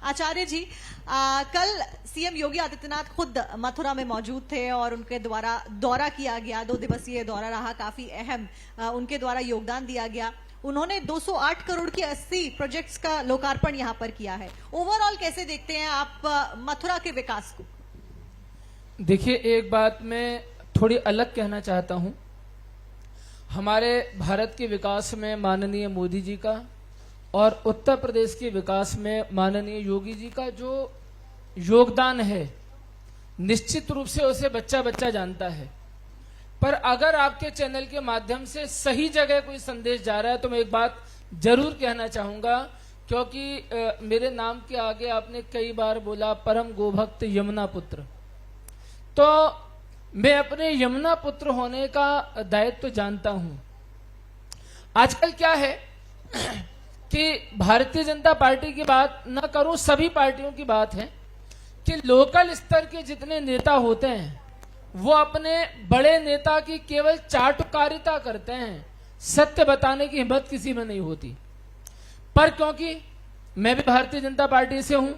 आचार्य जी, कल सीएम योगी आदित्यनाथ खुद मथुरा में मौजूद थे और उनके द्वारा दौरा किया गया, 2 दिवसीय दौरा रहा, काफी अहम उनके द्वारा योगदान दिया गया। उन्होंने 208 करोड़ की 80 प्रोजेक्ट्स का लोकार्पण यहां पर किया है। ओवरऑल कैसे देखते हैं आप मथुरा के विकास को? देखिए, एक बात मैं थोड़ी अलग कहना चाहता हूं। हमारे भारत के विकास में माननीय मोदी जी का और उत्तर प्रदेश के विकास में माननीय योगी जी का जो योगदान है, निश्चित रूप से उसे बच्चा बच्चा जानता है। पर अगर आपके चैनल के माध्यम से सही जगह कोई संदेश जा रहा है तो मैं एक बात जरूर कहना चाहूंगा, क्योंकि मेरे नाम के आगे आपने कई बार बोला परम गोभक्त यमुना पुत्र, तो मैं अपने यमुना पुत्र होने का दायित्व जानता हूं। आजकल क्या है कि भारतीय जनता पार्टी की बात न करूं, सभी पार्टियों की बात है कि लोकल स्तर के जितने नेता होते हैं वो अपने बड़े नेता की केवल चाटुकारिता करते हैं, सत्य बताने की हिम्मत किसी में नहीं होती। पर क्योंकि मैं भी भारतीय जनता पार्टी से हूं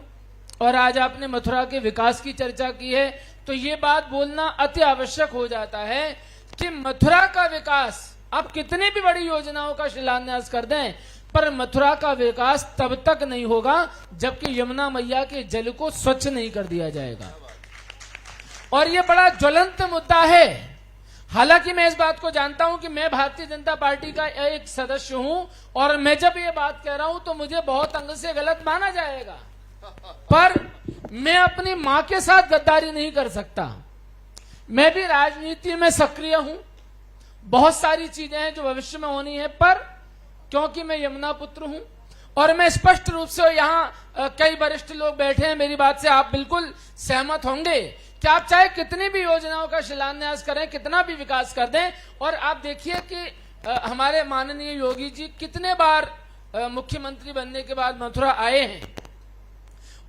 और आज आपने मथुरा के विकास की चर्चा की है, तो ये बात बोलना अति आवश्यक हो जाता है कि मथुरा का विकास, आप कितनी भी बड़ी योजनाओं का शिलान्यास कर दें, पर मथुरा का विकास तब तक नहीं होगा जबकि यमुना मैया के जल को स्वच्छ नहीं कर दिया जाएगा। और ये बड़ा ज्वलंत मुद्दा है। हालांकि मैं इस बात को जानता हूं कि मैं भारतीय जनता पार्टी का एक सदस्य हूं और मैं जब ये बात कह रहा हूं तो मुझे बहुत अंग से गलत माना जाएगा, पर मैं अपनी मां के साथ गद्दारी नहीं कर सकता। मैं भी राजनीति में सक्रिय हूं, बहुत सारी चीजें हैं जो भविष्य में होनी है, पर क्योंकि मैं यमुना पुत्र हूं और मैं स्पष्ट रूप से, यहां कई वरिष्ठ लोग बैठे हैं, मेरी बात से आप बिल्कुल सहमत होंगे कि आप चाहे कितनी भी योजनाओं का शिलान्यास करें, कितना भी विकास कर दें, और आप देखिए कि हमारे माननीय योगी जी कितने बार मुख्यमंत्री बनने के बाद मथुरा आए हैं।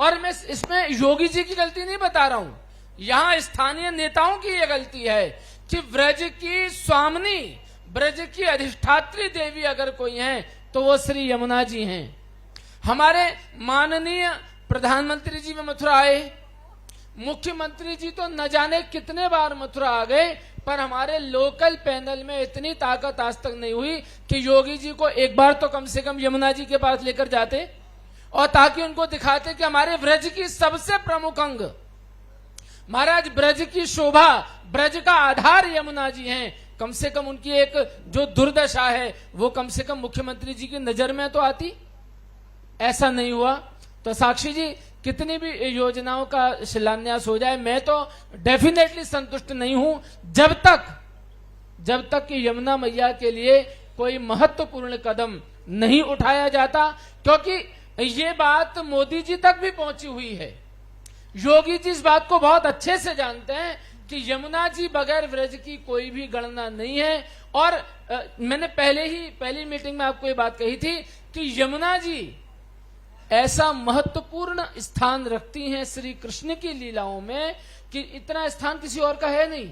और मैं इसमें योगी जी की गलती नहीं बता रहा हूं, यहां स्थानीय नेताओं की यह गलती है कि ब्रज की स्वामिनी, ब्रज की अधिष्ठात्री देवी अगर कोई है तो वो श्री यमुना जी हैं। हमारे माननीय प्रधानमंत्री जी में मथुरा आए, मुख्यमंत्री जी तो न जाने कितने बार मथुरा आ गए, पर हमारे लोकल पैनल में इतनी ताकत आज तक नहीं हुई कि योगी जी को एक बार तो कम से कम यमुना जी के पास लेकर जाते और ताकि उनको दिखाते कि हमारे ब्रज की सबसे प्रमुख अंग, महाराज ब्रज की शोभा, ब्रज का आधार यमुना जी हैं। कम से कम उनकी एक जो दुर्दशा है वो कम से कम मुख्यमंत्री जी की नजर में तो आती। ऐसा नहीं हुआ तो साक्षी जी कितनी भी योजनाओं का शिलान्यास हो जाए, मैं तो डेफिनेटली संतुष्ट नहीं हूं जब तक कि यमुना मैया के लिए कोई महत्वपूर्ण कदम नहीं उठाया जाता, क्योंकि ये बात मोदी जी तक भी पहुंची हुई है। योगी जी इस बात को बहुत अच्छे से जानते हैं कि यमुना जी बगैर ब्रज की कोई भी गणना नहीं है। और मैंने पहली मीटिंग में आपको ये बात कही थी कि यमुना जी ऐसा महत्वपूर्ण स्थान रखती हैं श्री कृष्ण की लीलाओं में कि इतना स्थान किसी और का है नहीं।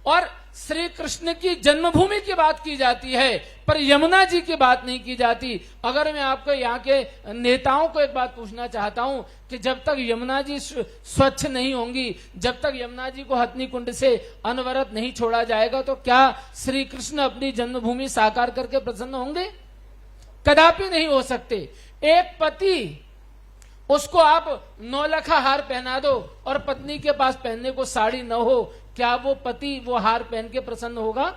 और श्री कृष्ण की जन्मभूमि की बात की जाती है, पर यमुना जी की बात नहीं की जाती। अगर मैं आपको यहाँ के नेताओं को एक बात पूछना चाहता हूं कि जब तक यमुना जी स्वच्छ नहीं होंगी, जब तक यमुना जी को हथनी कुंड से अनवरत नहीं छोड़ा जाएगा, तो क्या श्री कृष्ण अपनी जन्मभूमि साकार करके प्रसन्न होंगे? कदापि नहीं हो सकते। एक पति, उसको आप 9 लखा हार पहना दो और पत्नी के पास पहनने को साड़ी न हो, क्या वो पति वो हार पहन के प्रसन्न होगा?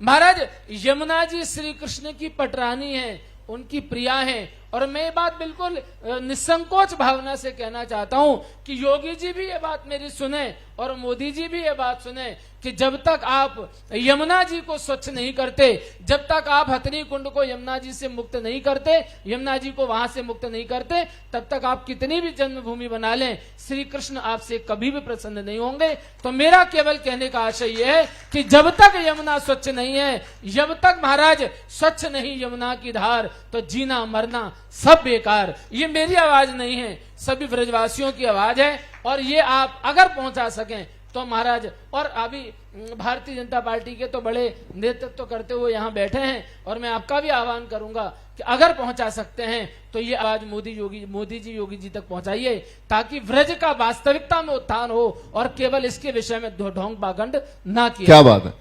महाराज यमुना जी श्री कृष्ण की पटरानी है, उनकी प्रिया हैं। और मैं ये बात बिल्कुल निसंकोच भावना से कहना चाहता हूं कि योगी जी भी ये बात मेरी सुने और मोदी जी भी ये बात सुने कि जब तक आप यमुना जी को स्वच्छ नहीं करते, जब तक आप हथनी कुंड को यमुना जी से मुक्त नहीं करते, यमुना जी को वहां से मुक्त नहीं करते, तब तक आप कितनी भी जन्मभूमि बना लें, श्री कृष्ण आपसे कभी भी प्रसन्न नहीं होंगे। तो मेरा केवल कहने का आशय यह है कि जब तक यमुना स्वच्छ नहीं है, जब तक महाराज स्वच्छ नहीं यमुना की धार, तो जीना मरना सब बेकार। ये मेरी आवाज नहीं है, सभी ब्रजवासियों की आवाज है। और ये आप अगर पहुंचा सकें तो महाराज, और अभी भारतीय जनता पार्टी के तो बड़े नेतृत्व करते हुए यहां बैठे हैं, और मैं आपका भी आह्वान करूंगा कि अगर पहुंचा सकते हैं तो ये आवाज मोदी जी योगी जी तक पहुंचाइए, ताकि व्रज का वास्तविकता में उत्थान हो और केवल इसके विषय में ढोंग पाखंड ना किया। क्या बात है।